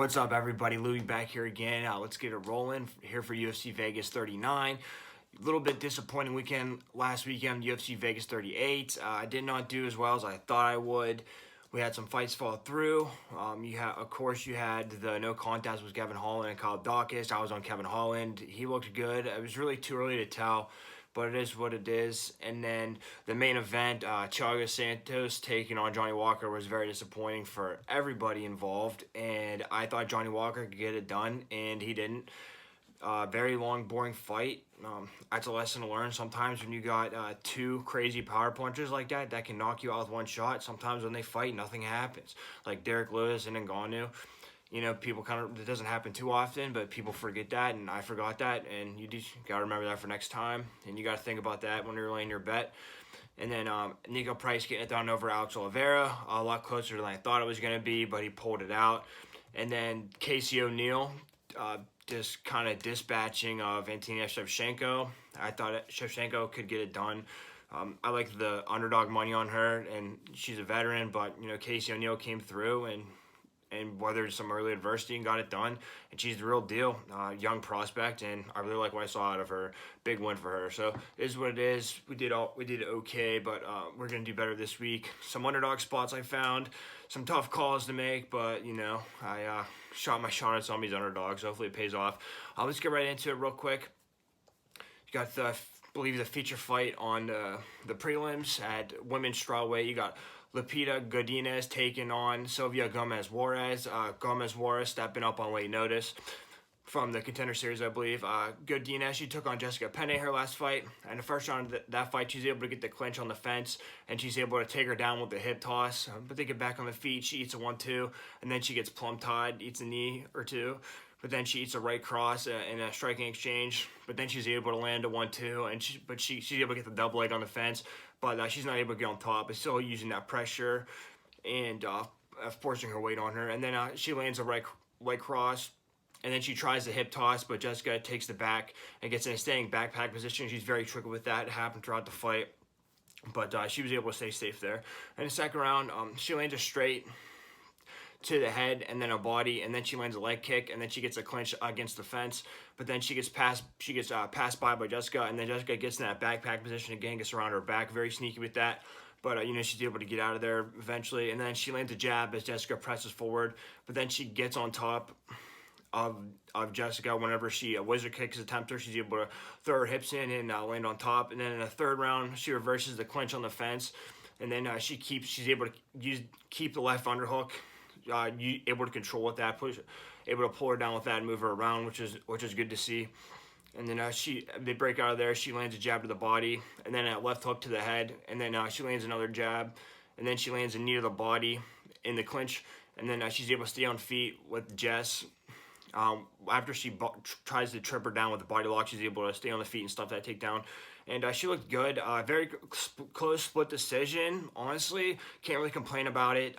What's up, everybody? Louis back here again. Let's get it rolling here for UFC Vegas 39. A little bit disappointing weekend last weekend, UFC Vegas 38. I did not do as well as I thought I would. We had some fights fall through. Of course, you had the no contest with Kevin Holland and Kyle Dawkins. I was on Kevin Holland. He looked good. It was really too early to tell, but it is what it is. And then the main event, Chaga Santos taking on Johnny Walker, was very disappointing for everybody involved. And I thought Johnny Walker could get it done, and he didn't. Very long, boring fight. That's a lesson to learn. Sometimes when you got two crazy power punchers like that can knock you out with one shot, sometimes when they fight, nothing happens. Like Derek Lewis and Ngannou. You know, people it doesn't happen too often, but people forget that, and I forgot that, and you just gotta remember that for next time, and you gotta think about that when you're laying your bet. And then Nico Price getting it done over Alex Oliveira, a lot closer than I thought it was gonna be, but he pulled it out. And then Casey O'Neill, just kind of dispatching of Antonia Shevchenko. I thought Shevchenko could get it done. I like the underdog money on her, and she's a veteran, but you know, Casey O'Neill came through and weathered some early adversity and got it done. And she's the real deal, young prospect, and I really like what I saw out of her. Big win for her. So it is what it is. We did okay, but we're gonna do better this week. Some underdog spots I found, some tough calls to make, but you know, I shot my shot at some of these underdogs. Hopefully it pays off. Let's get right into it real quick. You got the, I believe, the feature fight on the prelims at women's strawweight. You got Lupita Godinez taking on Sylvia Gomez-Juarez. Gomez-Juarez stepping up on late notice from the Contender Series, I believe. Godinez, she took on Jessica Penne her last fight. And the first round of that fight, she's able to get the clinch on the fence, and she's able to take her down with the hip toss. But they get back on the feet. She eats a 1-2, and then she gets plum-tied, eats a knee or two. But then she eats a right cross in a striking exchange. But then she's able to land a 1-2, and she's able to get the double leg on the fence. But she's not able to get on top. But still using that pressure and forcing her weight on her. And then she lands a right cross. And then she tries the hip toss, but Jessica takes the back and gets in a standing backpack position. She's very tricky with that. It happened throughout the fight. But she was able to stay safe there. In the second round, she lands a straight to the head and then a body, and then she lands a leg kick, and then she gets a clinch against the fence. But then she gets passed by Jessica, and then Jessica gets in that backpack position again, gets around her back, very sneaky with that. But you know, she's able to get out of there eventually, and then she lands a jab as Jessica presses forward. But then she gets on top of Jessica whenever she wizard kicks attempt her. She's able to throw her hips in and land on top. And then in the third round, she reverses the clinch on the fence, and then she's able to keep the left underhook. Able to control with that, able to pull her down with that and move her around, which is good to see. And then they break out of there. She lands a jab to the body, and then a left hook to the head, and then she lands another jab, and then she lands a knee to the body in the clinch, and then she's able to stay on feet with Jess. After she tries to trip her down with the body lock, she's able to stay on the feet and stuff that takedown. And she looked good. Very close split decision. Honestly, can't really complain about it.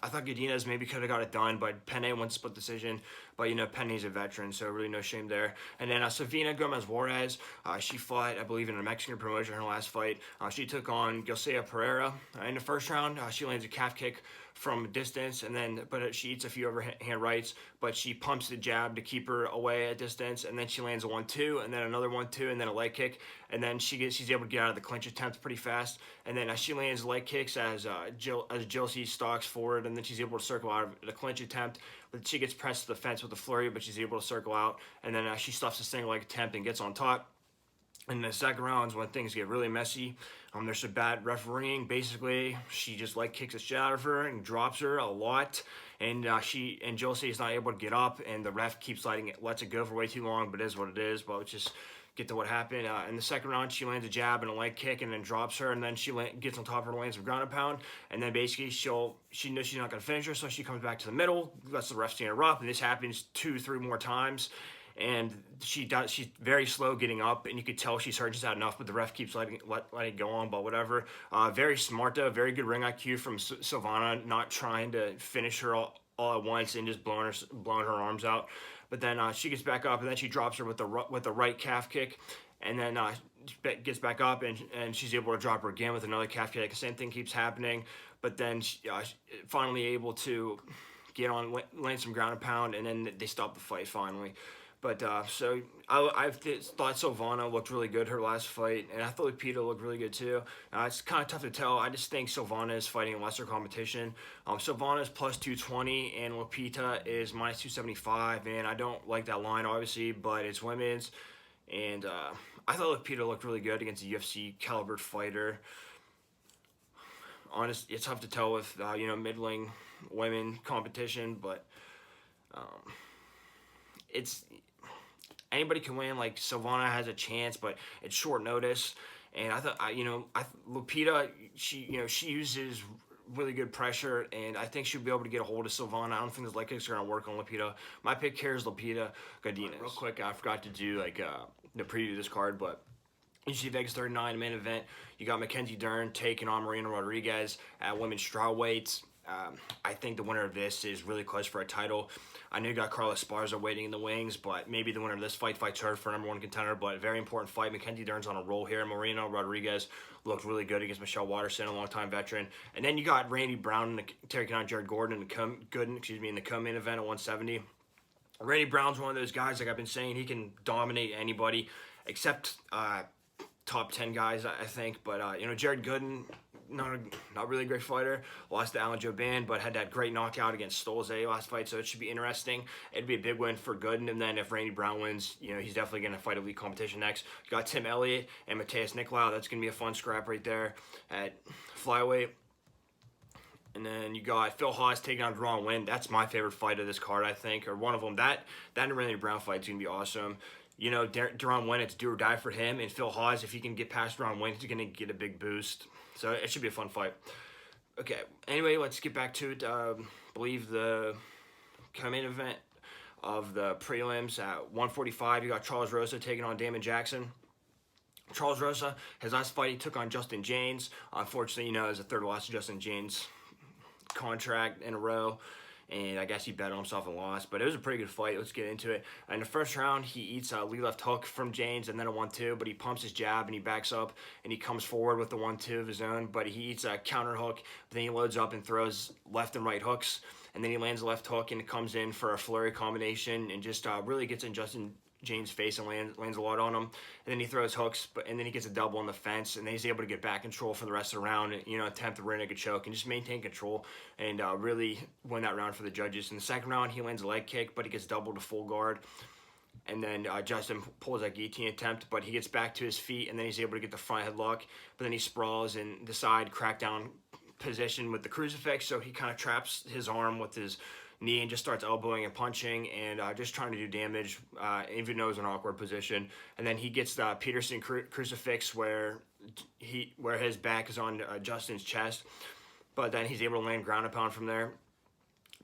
I thought Godinez maybe could have got it done, but Penne won split decision. But, you know, Penne's a veteran, so really no shame there. And then Savina Gomez-Juarez, she fought, I believe, in a Mexican promotion her last fight. She took on Gilcea Pereira. In the first round, she lands a calf kick from distance, but she eats a few overhand rights, but she pumps the jab to keep her away at distance, and then she lands a 1-2, and then another 1-2, and then a leg kick, and then she's able to get out of the clinch attempt pretty fast, and then she lands leg kicks as Gilcea stalks forward, and then she's able to circle out of the clinch attempt, but she gets pressed to the fence with a flurry, but she's able to circle out, and then she stuffs the single leg attempt and gets on top. In the second round is when things get really messy. There's some bad refereeing. Basically, she just leg kicks the shit out of her and drops her a lot. And Gilcea is not able to get up, and the ref lets it go for way too long, but it is what it is. But let's just get to what happened. In the second round, she lands a jab and a leg kick and then drops her, and then she gets on top of her, lands a ground and pound, and then basically she knows she's not going to finish her, so she comes back to the middle, lets the ref stand her up, and this happens 2-3 more times. And she's very slow getting up, and you could tell she surges out enough, but the ref keeps letting it go on, but whatever. Very smart, though. Very good ring IQ from Silvana, not trying to finish her all at once and just blowing her arms out. But then she gets back up, and then she drops her with the right calf kick, and then gets back up, and she's able to drop her again with another calf kick. The same thing keeps happening, but then finally able to land some ground and pound, and then they stopped the fight finally. But so I thought Silvana looked really good her last fight, and I thought Lupita looked really good too. It's kind of tough to tell. I just think Silvana is fighting lesser competition. Silvana is plus 220, and Lupita is minus 275, and I don't like that line obviously, but it's women's, and I thought Lupita looked really good against a UFC caliber fighter. Honestly, it's tough to tell with middling women competition, but it's anybody can win. Like Silvana has a chance, but it's short notice. And I thought, Lupita, she uses really good pressure, and I think she'll be able to get a hold of Silvana. I don't think the leg kicks are gonna work on Lupita. My pick here is Lupita Godinez. Real quick, I forgot to do the preview of this card, but UFC Vegas 39 main event. You got Mackenzie Dern taking on Marina Rodriguez at women's strawweights. I think the winner of this is really close for a title. I know you got Carla Esparza waiting in the wings, but maybe the winner of this fights her for #1 contender. But very important fight. Mackenzie Dern's on a roll here. Marina Rodriguez looked really good against Michelle Watterson, a longtime veteran. And then you got Randy Brown taking on Jared Gooden in the co-main event at 170. Randy Brown's one of those guys, like I've been saying, he can dominate anybody except top 10 guys, I think. But Jared Gooden, not really a great fighter. Lost to Alan Joban, but had that great knockout against Stolze last fight, so it should be interesting. It'd be a big win for Gooden, and then if Randy Brown wins, he's definitely going to fight elite competition next. You got Tim Elliott and Mateus Nicolau. That's going to be a fun scrap right there at flyweight. And then you got Phil Haas taking on Deron Winn. That's my favorite fight of this card, I think, or one of them. That and Randy Brown fight's going to be awesome. Deron Winn, it's do or die for him. And Phil Haas, if he can get past Deron Winn, he's going to get a big boost. So it should be a fun fight. Okay, anyway, let's get back to it. I believe the main event of the prelims at 145, you got Charles Rosa taking on Damon Jackson. Charles Rosa, his last fight, he took on Justin James. Unfortunately, it was the third loss to Justin James contract in a row, and I guess he bet on himself and lost, but it was a pretty good fight. Let's get into it. In the first round, he eats a lead left hook from James and then a 1-2, but he pumps his jab and he backs up and he comes forward with the 1-2 of his own, but he eats a counter hook, but then he loads up and throws left and right hooks, and then he lands a left hook and it comes in for a flurry combination and just really gets in Justin James' face and lands a lot on him. And then he throws hooks, and then he gets a double on the fence, and then he's able to get back control for the rest of the round, and, attempt the rear naked choke and just maintain control and really win that round for the judges. In the second round, he lands a leg kick, but he gets doubled to full guard. And then Justin pulls that guillotine attempt, but he gets back to his feet, and then he's able to get the front headlock, but then he sprawls in the side crackdown position with the crucifix, so he kind of traps his arm with his knee and just starts elbowing and punching and just trying to do damage, even though it's an awkward position. And then he gets the Peterson crucifix where his back is on Justin's chest, but then he's able to land ground and pound from there.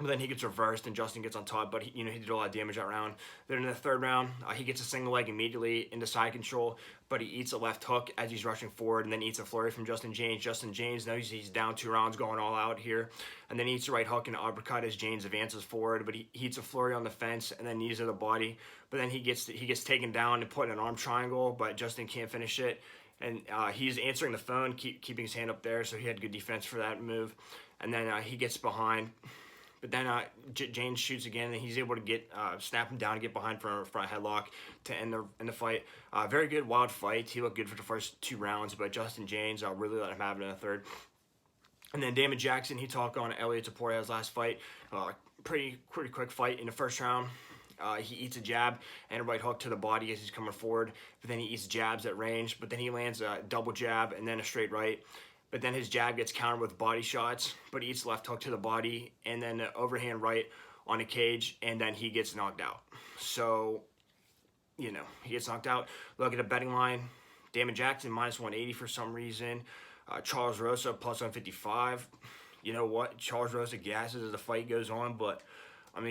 But then he gets reversed and Justin gets on top, but he did a lot of damage that round. Then in the third round, he gets a single leg immediately into side control, but he eats a left hook as he's rushing forward and then eats a flurry from Justin James. Justin James knows he's down 2 rounds, going all out here, and then he eats a right hook and an uppercut as James advances forward, but he eats a flurry on the fence and then knees to the body. But then he gets taken down and put in an arm triangle, but Justin can't finish it. And he's answering the phone, keeping his hand up there, so he had good defense for that move. And then he gets behind. But then James shoots again, and he's able to get snap him down and get behind for a front headlock to end the fight. Very good, wild fight. He looked good for the first 2 rounds, but Justin James really let him have it in the third. And then Damon Jackson, he took on Elliot Taporea's last fight. Pretty quick fight in the first round. He eats a jab and a right hook to the body as he's coming forward, but then he eats jabs at range, but then he lands a double jab and then a straight right. But then his jab gets countered with body shots, but he eats left hook to the body and then the overhand right on a cage, and then he gets knocked out. So, he gets knocked out. Look at the betting line. Damon Jackson minus 180 for some reason. Charles Rosa plus 155. You know what? Charles Rosa gasses as the fight goes on, but,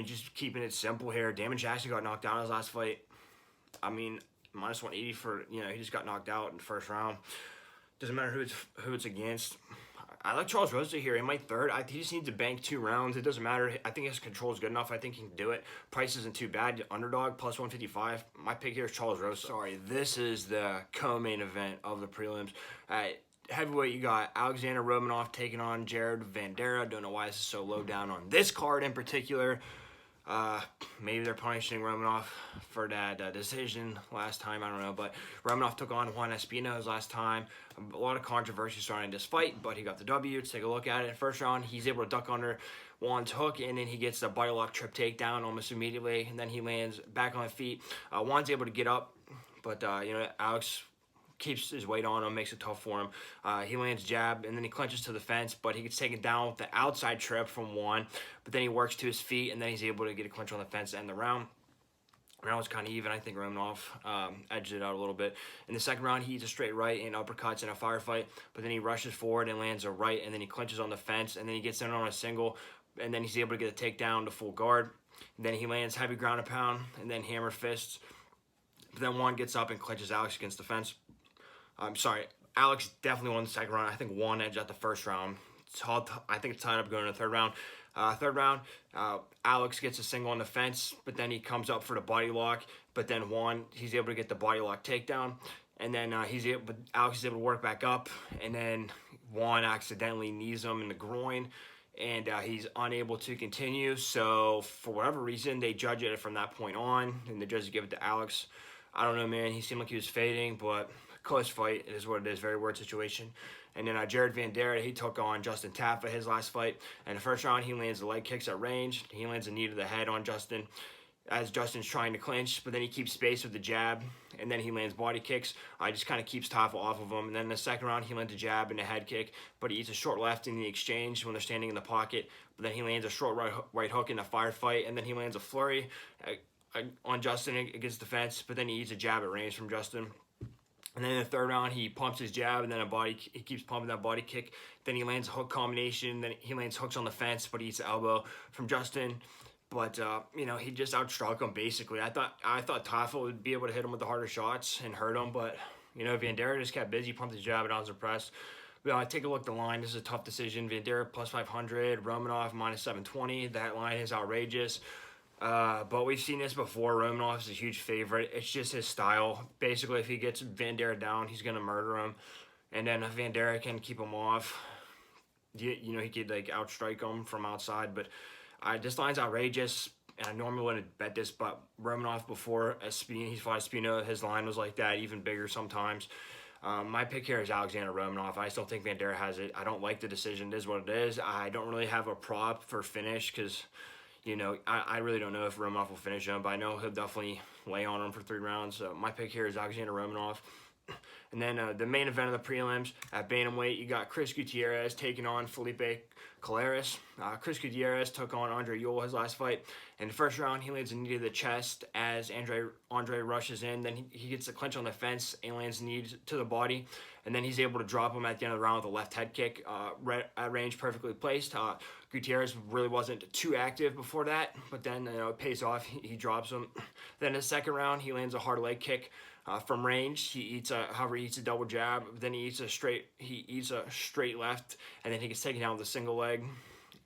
just keeping it simple here. Damon Jackson got knocked out in his last fight. Minus 180 for, he just got knocked out in the first round. Doesn't matter who it's against. I like Charles Rosa here in my third. He just needs to bank 2 rounds. It doesn't matter. I think his control is good enough. I think he can do it. Price isn't too bad. Underdog plus 155. My pick here is Charles Rosa. Sorry, this is the co-main event of the prelims. heavyweight, you got Alexander Romanoff taking on Jared Vanderaa. Don't know why this is so low down on this card in particular. Maybe they're punishing Romanoff for that decision last time. I don't know. But Romanoff took on Juan Espino's last time. A lot of controversy surrounding this fight, but he got the W. Let's take a look at it. First round, he's able to duck under Juan's hook, and then he gets the body lock trip takedown almost immediately, and then he lands back on his feet. Juan's able to get up, but Alex keeps his weight on him, makes it tough for him. He lands jab, and then he clinches to the fence, but he gets taken down with the outside trip from Juan, but then he works to his feet, and then he's able to get a clinch on the fence to end the round. The round was kind of even. I think Romanoff edged it out a little bit. In the second round, he eats a straight right and uppercuts in a firefight, but then he rushes forward and lands a right, and then he clinches on the fence, and then he gets in on a single, and then he's able to get a takedown to full guard. And then he lands heavy ground and pound, and then hammer fists. But then Juan gets up and clinches Alex against the fence. I'm sorry, Alex definitely won the second round. I think Juan edged out the first round. I think it's tied up going to the third round. Alex gets a single on the fence, but then he comes up for the body lock. But then Juan, he's able to get the body lock takedown, and then Alex is able to work back up, and then Juan accidentally knees him in the groin, and he's unable to continue. So for whatever reason, they judge it from that point on, and the judges give it to Alex. I don't know, man. He seemed like he was fading, but close fight. It is what it is. Very weird situation. And then Jared Vanderaa, he took on Justin Tafa his last fight. In the first round, he lands the leg kicks at range. He lands a knee to the head on Justin as Justin's trying to clinch, but then he keeps space with the jab, and then he lands body kicks. Just kind of keeps Tafa off of him. And then in the second round, he lands a jab and a head kick, but he eats a short left in the exchange when they're standing in the pocket. But then he lands a short right hook in a firefight, and then he lands a flurry on Justin against the fence, but then he eats a jab at range from Justin. And then in the third round, he pumps his jab, and then he keeps pumping that body kick. Then he lands a hook combination. Then he lands hooks on the fence, but he eats the elbow from Justin. But he just outstruck him basically. I thought Tafa would be able to hit him with the harder shots and hurt him, but Vanderaa just kept busy, pumped his jab, and I was impressed. But take a look at the line. This is a tough decision. Vanderaa plus 500, Romanoff minus 720. That line is outrageous. But we've seen this before. Romanoff is a huge favorite. It's just his style. Basically, if he gets Vanderaa down, he's going to murder him. And then if Vanderaa can keep him off, he could outstrike him from outside. But this line's outrageous. And I normally wouldn't bet this, but Romanoff before he fought Espino, his line was like that, even bigger sometimes. My pick here is Alexander Romanoff. I still think Vanderaa has it. I don't like the decision. It is what it is. I don't really have a prop for finish because I really don't know if Romanoff will finish him, but I know he'll definitely lay on him for 3 rounds. So my pick here is Alexander Romanoff. And then the main event of the prelims at bantamweight, you got Chris Gutierrez taking on Felipe Colares. Chris Gutierrez took on Andre Ewell his last fight. In the first round, he lands a knee to the chest as Andre rushes in. Then he gets a clinch on the fence and lands a knee to the body. And then he's able to drop him at the end of the round with a left head kick at range, perfectly placed. Gutierrez really wasn't too active before that, but then it pays off. He drops him. Then in the second round, he lands a hard leg kick from range. He eats a double jab. Then he eats a straight left, and then he gets taken down with a single leg.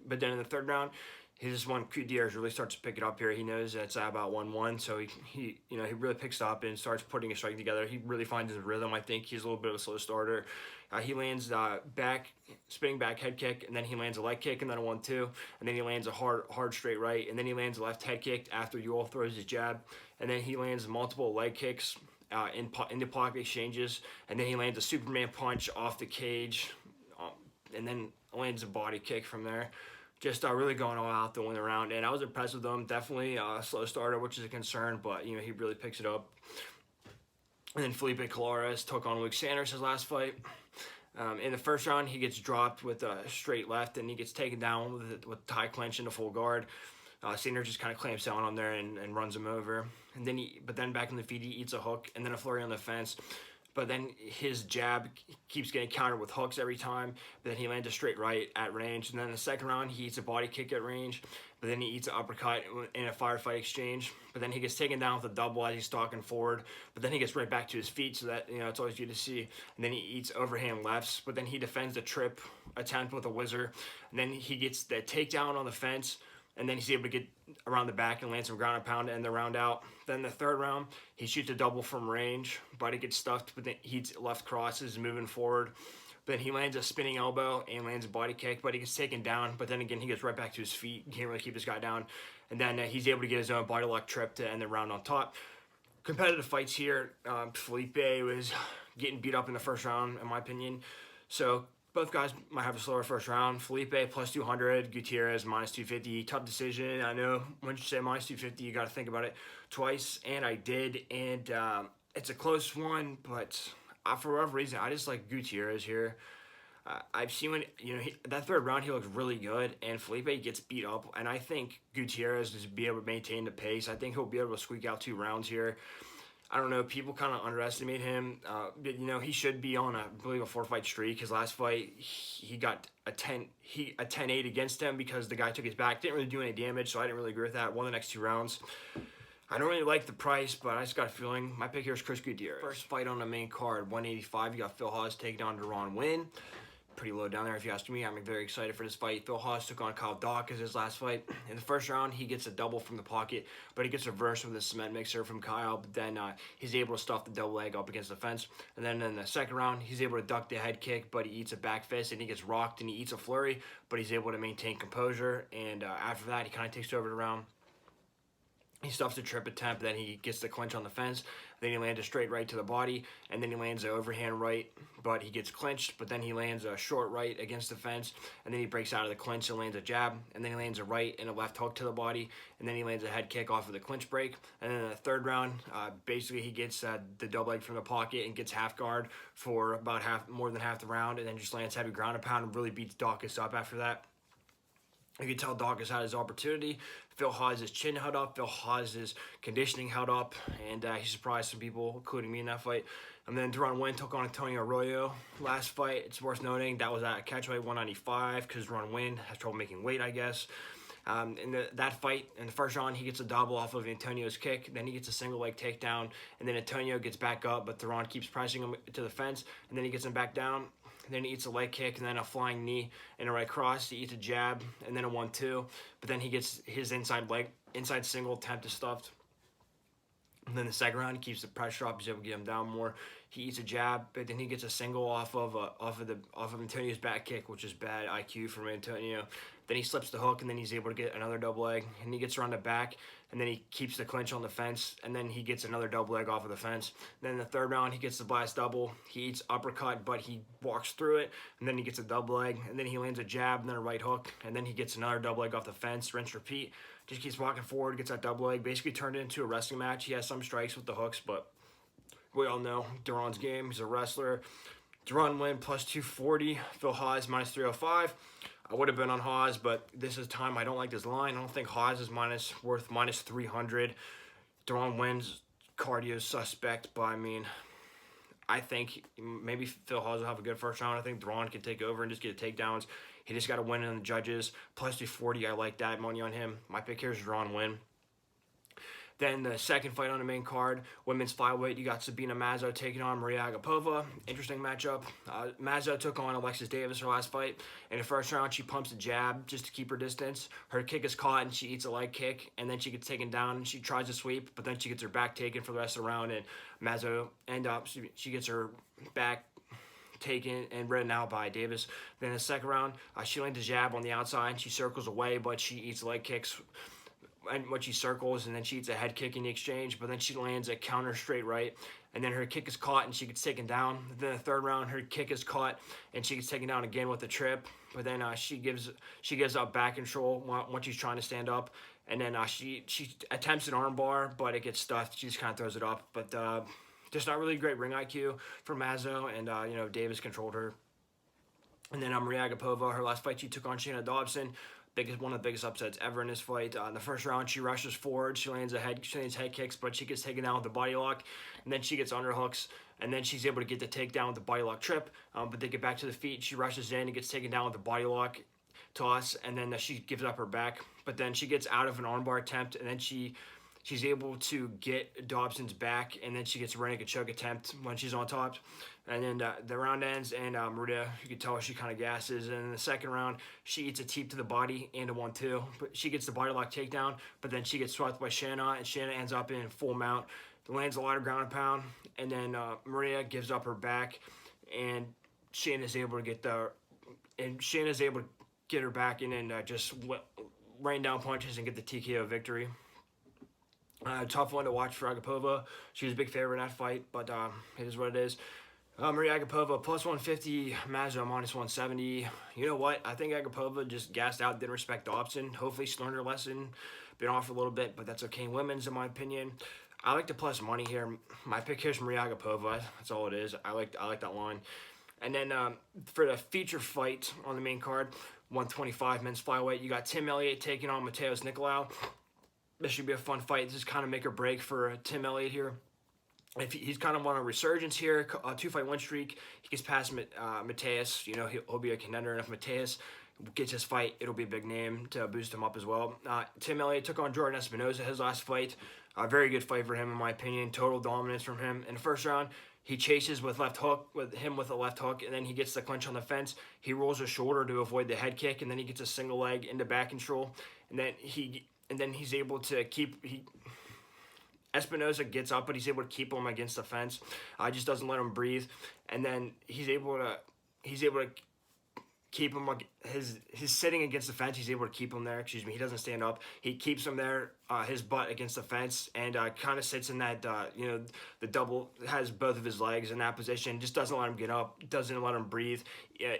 But then in the third round, Gutierrez really starts to pick it up here. He knows that's about 1-1, so he really picks it up and starts putting a strike together. He really finds his rhythm. I think he's a little bit of a slow starter. He lands spinning back head kick, and then he lands a leg kick, and then a 1-2, and then he lands a hard straight right, and then he lands a left head kick after Ewell throws his jab, and then he lands multiple leg kicks into pocket exchanges, and then he lands a Superman punch off the cage, and then lands a body kick from there. Just really going all out to win the round, and I was impressed with him. Definitely a slow starter, which is a concern, but he really picks it up. And then Felipe Colares took on Luke Sanders his last fight. In the first round, he gets dropped with a straight left, and he gets taken down with tie clinch into full guard. Sanders just kind of clamps down on there and runs him over. But then back in the feet, he eats a hook, and then a flurry on the fence. But then his jab keeps getting countered with hooks every time. But then he lands a straight right at range. And then in the second round, he eats a body kick at range. But then he eats an uppercut in a firefight exchange. But then he gets taken down with a double as he's stalking forward. But then he gets right back to his feet, so that it's always good to see. And then he eats overhand lefts. But then he defends the trip attempt with a whizzer. And then he gets the takedown on the fence. And then he's able to get around the back and land some ground and pound to end the round out. Then the third round, he shoots a double from range, but it gets stuffed. But then he eats left crosses moving forward. But he lands a spinning elbow and lands a body kick, but he gets taken down. But then again, he gets right back to his feet. He can't really keep this guy down. And then he's able to get his own body lock trip to end the round on top. Competitive fights here. Felipe was getting beat up in the first round, in my opinion. So both guys might have a slower first round. Felipe plus 200, Gutierrez minus 250. Tough decision. I know when you say minus 250, you got to think about it twice, and I did. And it's a close one, but for whatever reason, I just like Gutierrez here. I've seen when, that third round, he looks really good, and Felipe gets beat up, and I think Gutierrez is be able to maintain the pace. I think he'll be able to squeak out 2 rounds here. I don't know, people kind of underestimate him. But, he should be on, I believe, a 4-fight streak. His last fight, he got a 10-8 against him because the guy took his back. Didn't really do any damage, so I didn't really agree with that. Won the next 2 rounds. I don't really like the price, but I just got a feeling. My pick here is Chris Gutierrez. First fight on the main card, 185. You got Phil Hawes taking on Deron Winn. Pretty low down there if you ask me. I'm very excited for this fight. Phil Hawes took on Kyle Dawkins his last fight. In the first round, he gets a double from the pocket, but he gets reversed with a cement mixer from Kyle. But then he's able to stuff the double leg up against the fence. And then in the second round, he's able to duck the head kick, but he eats a back fist, and he gets rocked, and he eats a flurry, but he's able to maintain composure. And after that, he kind of takes over the round. He stuffs a trip attempt, then he gets the clinch on the fence, then he lands a straight right to the body, and then he lands an overhand right, but he gets clinched, but then he lands a short right against the fence, and then he breaks out of the clinch and lands a jab, and then he lands a right and a left hook to the body, and then he lands a head kick off of the clinch break, and then in the third round, basically he gets the double leg from the pocket and gets half guard for about more than half the round, and then just lands heavy ground and pound and really beats Dawkins up after that. You can tell Dawkins had his opportunity. Phil Hawes' chin held up. Phil Hawes' conditioning held up. And he surprised some people, including me, in that fight. And then Deron Winn took on Antonio Arroyo. Last fight, it's worth noting, that was at catchweight 195 because Deron Winn has trouble making weight, I guess. In that fight, in the first round, he gets a double off of Antonio's kick. Then he gets a single leg takedown. And then Antonio gets back up, but Deron keeps pressing him to the fence. And then he gets him back down. And then he eats a leg kick, and then a flying knee and a right cross. He eats a jab, and then a 1-2. But then he gets his inside single attempt is stuffed. And then the second round, he keeps the pressure up. He's able to get him down more. He eats a jab, but then he gets a single off of Antonio's back kick, which is bad IQ from Antonio. Then he slips the hook, and then he's able to get another double leg, and he gets around the back, and then he keeps the clinch on the fence, and then he gets another double leg off of the fence. Then in the third round, he gets the blast double. He eats uppercut, but he walks through it, and then he gets a double leg, and then he lands a jab, and then a right hook, and then he gets another double leg off the fence, rinse, repeat. Just keeps walking forward, gets that double leg, basically turned it into a wrestling match. He has some strikes with the hooks, but we all know Deron's game. He's a wrestler. Deron Winn plus 240. Phil Hawes minus 305. I would have been on Hawes, but this is time I don't like this line. I don't think Hawes is worth minus 300. Deron Winn's cardio is suspect, but I mean, I think maybe Phil Hawes will have a good first round. I think Deron can take over and just get takedowns. He just got to win on the judges. Plus 240, I like that money on him. My pick here is Deron Winn. Then the second fight on the main card, women's flyweight, you got Sabina Mazo taking on Maria Agapova. Interesting matchup. Mazo took on Alexis Davis her last fight. In the first round, she pumps a jab just to keep her distance. Her kick is caught, and she eats a leg kick, and then she gets taken down, and she tries to sweep, but then she gets her back taken for the rest of the round, and Mazo she gets her back taken and ridden out by Davis. Then in the second round, she lands a jab on the outside. She circles away, but she eats leg kicks. And when she circles, and then she eats a head kick in the exchange, but then she lands a counter straight right, and then her kick is caught, and she gets taken down. Then the third round, her kick is caught, and she gets taken down again with a trip, but then she gives up back control once she's trying to stand up, and then she attempts an arm bar, but it gets stuffed. She just kind of throws it up, but just not really great ring IQ for Mazo, and Davis controlled her. And then Maria Agapova, her last fight, she took on Shayna Dobson. One of the biggest upsets ever in this fight. In the first round, she rushes forward. She lands head kicks, but she gets taken down with the body lock. And then she gets underhooks. And then she's able to get the takedown with the body lock trip. But they get back to the feet. She rushes in and gets taken down with the body lock toss. And then she gives up her back. But then she gets out of an armbar attempt. And then she's able to get Dobson's back. And then she gets a rear naked choke attempt when she's on top. And then the round ends, and Maria, you can tell she kind of gasses. And in the second round, she eats a teep to the body and a 1-2. But she gets the body lock takedown, but then she gets swept by Shanna, and Shanna ends up in full mount. Lands a lot of ground and pound, and then Maria gives up her back and Shayna's able to get her back in and just rain down punches and get the TKO victory. Tough one to watch for Agapova. She was a big favorite in that fight, but it is what it is. Maria Agapova, plus 150, Mazza, minus 170. You know what? I think Agapova just gassed out, didn't respect Dobson. Hopefully she learned her lesson. Been off a little bit, but that's okay in women's, in my opinion. I like the plus money here. My pick here is Maria Agapova. That's all it is. I like that line. And then for the feature fight on the main card, 125 men's flyweight, you got Tim Elliott taking on Mateus Nicolau. This should be a fun fight. This is kind of make or break for Tim Elliott here. If he's kind of on a resurgence here, a 2-fight win streak, he gets past Mateus. You know, he'll be a contender, and if Mateus gets his fight, it'll be a big name to boost him up as well. Tim Elliott took on Jordan Espinosa his last fight. A very good fight for him, in my opinion. Total dominance from him. In the first round, he chases with left hook, with a left hook, and then he gets the clinch on the fence. He rolls his shoulder to avoid the head kick, and then he gets a single leg into back control, and then he's able to keep. Espinosa gets up, but he's able to keep him against the fence. Just doesn't let him breathe, and then he's able to keep him. His sitting against the fence, he's able to keep him there. Excuse me, he doesn't stand up. He keeps him there, his butt against the fence, and kind of sits in that the double, has both of his legs in that position. Just doesn't let him get up, doesn't let him breathe,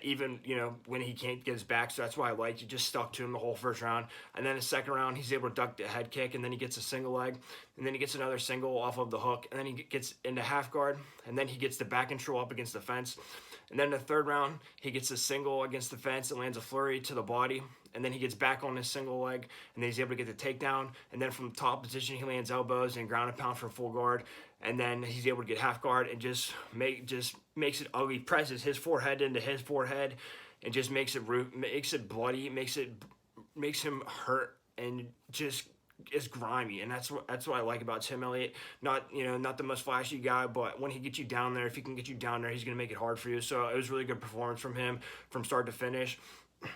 even when he can't get his back. So that's why I liked. He just stuck to him the whole first round, and then the second round he's able to duck the head kick, and then he gets a single leg, and then he gets another single off of the hook, and then he gets into half guard, and then he gets the back control up against the fence. And then in the third round, he gets a single against the fence and lands a flurry to the body. And then he gets back on his single leg, and then he's able to get the takedown. And then from top position, he lands elbows and ground and pound for full guard. And then he's able to get half guard and just makes it ugly. Presses his forehead into his forehead, and just makes it bloody, makes him hurt, and just is grimy. And that's what I like about Tim Elliott. Not the most flashy guy, but when he gets you down there, if he can get you down there, he's gonna make it hard for you. So it was a really good performance from him from start to finish.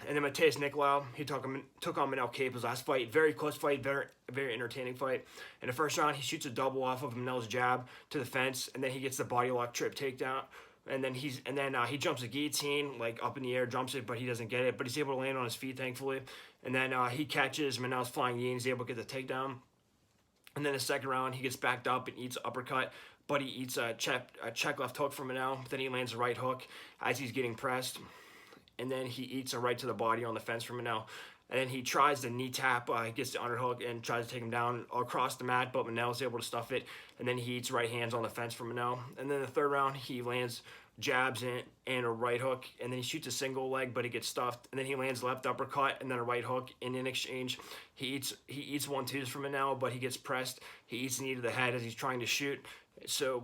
And then Mateus Nicolau, he took on Manel Kape's last fight. Very close fight, very, very entertaining fight. In the first round, he shoots a double off of Manel's jab to the fence, and then he gets the body lock trip takedown. And then he jumps a guillotine, like up in the air, jumps it, but he doesn't get it. But he's able to land on his feet, thankfully. And then he catches Manel's flying knee, and he's able to get the takedown. And then the second round, he gets backed up and eats an uppercut, but he eats a check left hook from Manel. Then he lands a right hook as he's getting pressed. And then he eats a right to the body on the fence from Manel. And then he tries the knee tap, gets the underhook and tries to take him down across the mat, but Manel's able to stuff it. And then he eats right hands on the fence from Manel. And then the third round, he lands jabs and a right hook, and then he shoots a single leg, but he gets stuffed. And then he lands left uppercut and then a right hook. And in exchange, he eats 1-2s from Manel, but he gets pressed. He eats a knee to the head as he's trying to shoot. So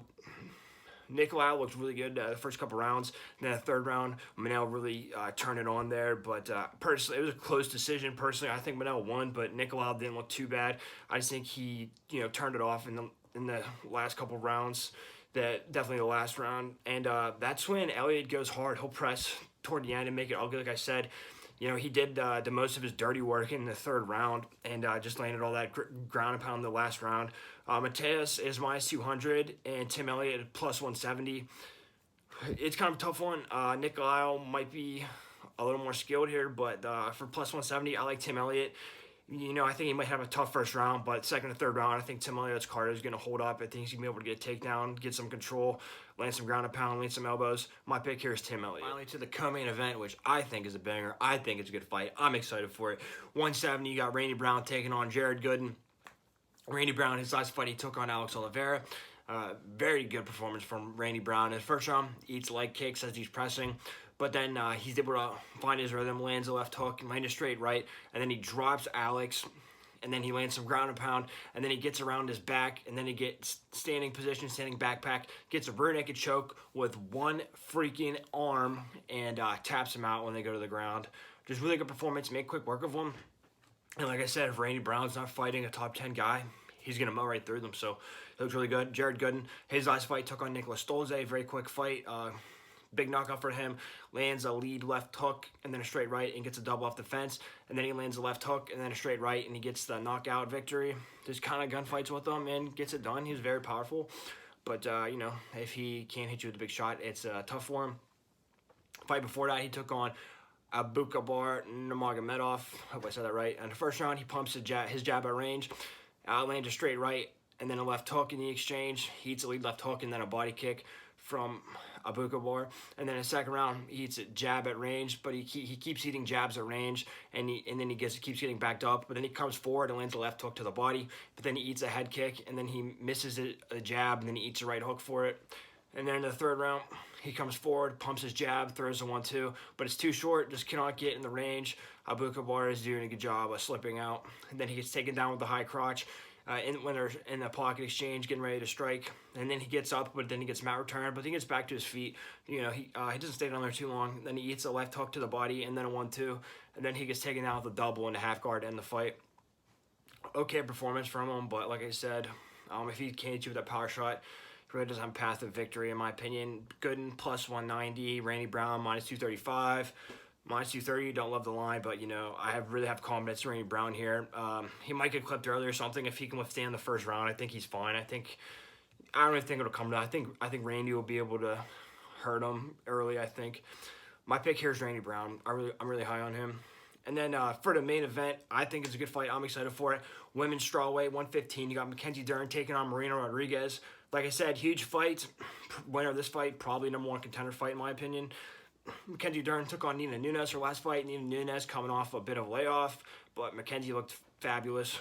Nicolau looked really good the first couple rounds. And then the third round, Manel really turned it on there. But personally, it was a close decision. Personally, I think Manel won, but Nicolau didn't look too bad. I just think he turned it off in the last couple rounds. Definitely the last round. And that's when Elliott goes hard. He'll press toward the end and make it ugly, like I said. He did the most of his dirty work in the third round and just landed all that ground and pound in the last round. Mateus is minus 200 and Tim Elliott plus 170. It's kind of a tough one. Nicolau might be a little more skilled here, but for plus 170, I like Tim Elliott. I think he might have a tough first round, but second and third round, I think Tim Elliott's card is going to hold up. I think he's going to be able to get a takedown, get some control, land some ground and pound, land some elbows. My pick here is Tim Elliott. Finally to the co-main event, which I think is a banger. I think it's a good fight. I'm excited for it. 170, you got Randy Brown taking on Jared Gooden. Randy Brown, his last fight, he took on Alex Oliveira. Very good performance from Randy Brown. In his first round, eats leg kicks as he's pressing. But then he's able to find his rhythm, lands a left hook, lands a straight right, and then he drops Alex, and then he lands some ground and pound, and then he gets around his back, and then he gets standing position, standing backpack, gets a rear naked choke with one freaking arm, and taps him out when they go to the ground. Just really good performance, made quick work of him. And like I said, if Randy Brown's not fighting a top 10 guy, he's going to mow right through them. So it looks really good. Jared Gooden, his last fight took on Nicholas Stolze, very quick fight. Big knockout for him, lands a lead left hook and then a straight right and gets a double off the fence. And then he lands a left hook and then a straight right and he gets the knockout victory. Just kind of gunfights with him and gets it done. He's very powerful. But, if he can't hit you with a big shot, it's tough for him. Fight before that, he took on Nurmagomedov. Hope I said that right. In the first round, he pumps his jab at range, lands a straight right, and then a left hook in the exchange. He eats a lead left hook and then a body kick from Abukabar. And then in the second round, he eats a jab at range, but he keeps eating jabs at range, and then he keeps getting backed up. But then he comes forward and lands a left hook to the body. But then he eats a head kick, and then he misses a jab, and then he eats a right hook for it. And then in the third round, he comes forward, pumps his jab, throws a 1-2, but it's too short, just cannot get in the range. Abukabar is doing a good job of slipping out. And then he gets taken down with the high crotch when they're in the pocket exchange, getting ready to strike. And then he gets up, but then he gets mat returned, but then he gets back to his feet. You know, he doesn't stay down there too long. Then he eats a left hook to the body, and then a 1-2, and then he gets taken down with a double and a half guard to end the fight. Okay performance from him, but like I said, if he can't hit you with that power shot, really doesn't have a path of victory, in my opinion. Gooden plus 190, Randy Brown minus 235, minus 230. Don't love the line, but you know I really have confidence in Randy Brown here. He might get clipped early or something if he can withstand the first round. I think he's fine. I don't really think it'll come to that. I think Randy will be able to hurt him early. I think my pick here is Randy Brown. I'm really high on him. And then for the main event, I think it's a good fight. I'm excited for it. Women's strawweight 115. You got Mackenzie Dern taking on Marina Rodriguez. Like I said, huge fight. Winner of this fight, probably #1 contender fight in my opinion. Mackenzie Dern took on Nina Nunes her last fight. Nina Nunes coming off a bit of a layoff, but Mackenzie looked fabulous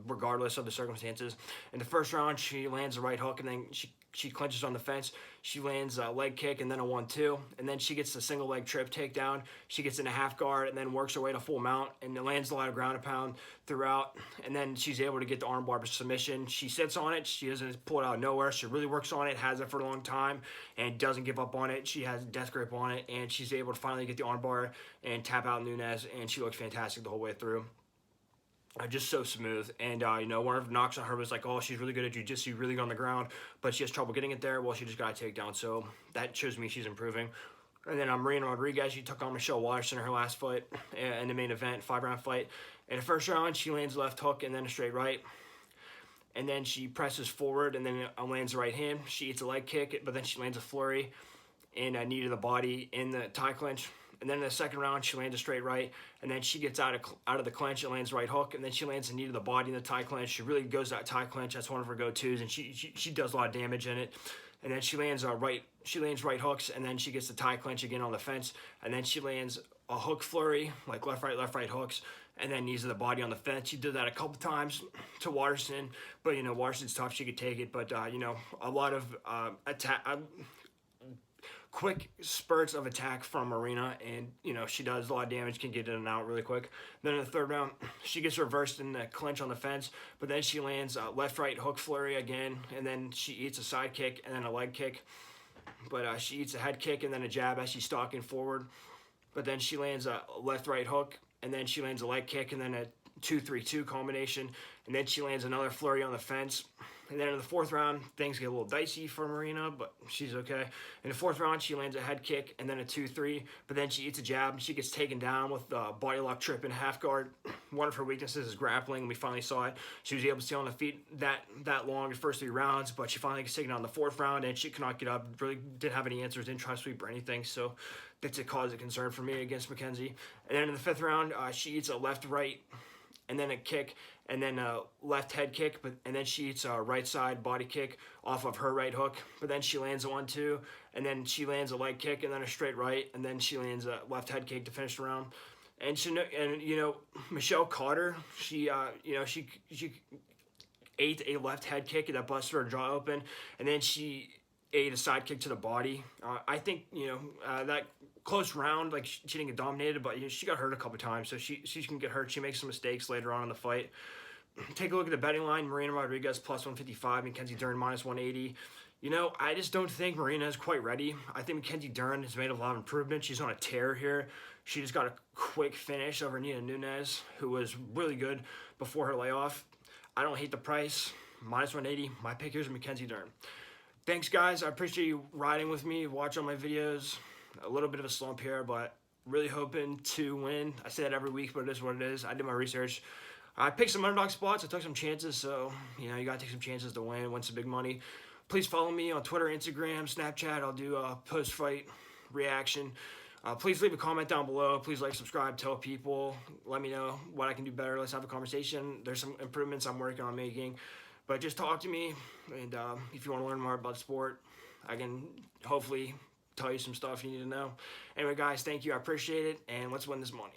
regardless of the circumstances. In the first round, she lands a right hook, and then she clinches on the fence. She lands a leg kick and then a 1-2, and then she gets the single leg trip takedown. She gets in a half guard and then works her way to full mount, and it lands a lot of ground and pound throughout, and then she's able to get the armbar submission. She sits on it. She doesn't pull it out of nowhere. She really works on it, has it for a long time, and doesn't give up on it. She has a death grip on it, and she's able to finally get the armbar and tap out Nunes, and she looks fantastic the whole way through. Just so smooth, and you know, one of the knocks on her was like, oh, she's really good at jiu-jitsu, really good on the ground, but she has trouble getting it there. Well, she just got a takedown, so that shows me she's improving. And then Marina Rodriguez, she took on Michelle Waterson in her last fight in the main event, 5-round fight. In the first round, she lands a left hook and then a straight right, and then she presses forward and then lands a right hand. She eats a leg kick, but then she lands a flurry and a knee to the body in the tie clinch. And then in the second round, she lands a straight right, and then she gets out of the clinch and lands right hook, and then she lands a knee to the body in the tie clinch. She really goes that tie clinch. That's one of her go-tos, and she does a lot of damage in it. And then she lands right hooks, and then she gets the tie clinch again on the fence, and then she lands a hook flurry, like left right hooks, and then knees to the body on the fence. She did that a couple times to Waterson, but you know, Waterson's tough. She could take it, but you know, a lot of quick spurts of attack from Marina, and you know, she does a lot of damage, can get in and out really quick. Then in the third round, she gets reversed in the clinch on the fence, but then she lands a left-right hook flurry again, and then she eats a side kick and then a leg kick, but she eats a head kick and then a jab as she's stalking forward, but then she lands a left-right hook, and then she lands a leg kick and then a 2-3-2 combination, and then she lands another flurry on the fence. And then in the fourth round, things get a little dicey for Marina, but she's okay. In the fourth round, she lands a head kick and then a 2-3, but then she eats a jab, and she gets taken down with the body lock trip and half guard. One of her weaknesses is grappling, and we finally saw it. She was able to stay on the feet that long the first 3 rounds, but she finally gets taken down in the fourth round, and she could not get up, really didn't have any answers, didn't try to sweep or anything, so that's a cause of concern for me against Mackenzie. And then in the fifth round, she eats a left-right, and then a kick, and then a left head kick, and then she eats a right side body kick off of her right hook, but then she lands a 1-2, and then she lands a leg kick, and then a straight right, and then she lands a left head kick to finish the round. And you know, Michelle caught her. She ate a left head kick that busted her jaw open, and then she ate a side kick to the body. I think, you know, that close round, like, she didn't get dominated, but you know, she got hurt a couple times, so she can get hurt. She makes some mistakes later on in the fight. Take a look at the betting line. Marina Rodriguez plus 155, Mackenzie Dern minus 180. You know, I just don't think Marina is quite ready. I think Mackenzie Dern has made a lot of improvement. She's on a tear here. She just got a quick finish over Nina Nunes, who was really good before her layoff. I don't hate the price. Minus 180. My pick here is Mackenzie Dern. Thanks, guys. I appreciate you riding with me, watching my videos. A little bit of a slump here, but really hoping to win. I say that every week, but it is what it is. I did my research. I picked some underdog spots. I took some chances, so you know, you gotta take some chances to win some big money. Please follow me on Twitter, Instagram, Snapchat. I'll do a post-fight reaction Please leave a comment down below. Please like, subscribe, tell people. Let me know what I can do better. Let's have a conversation. There's some improvements I'm working on making. But just talk to me. And if you want to learn more about sport, I can hopefully tell you some stuff you need to know. Anyway, guys, thank you. I appreciate it. And let's win this money.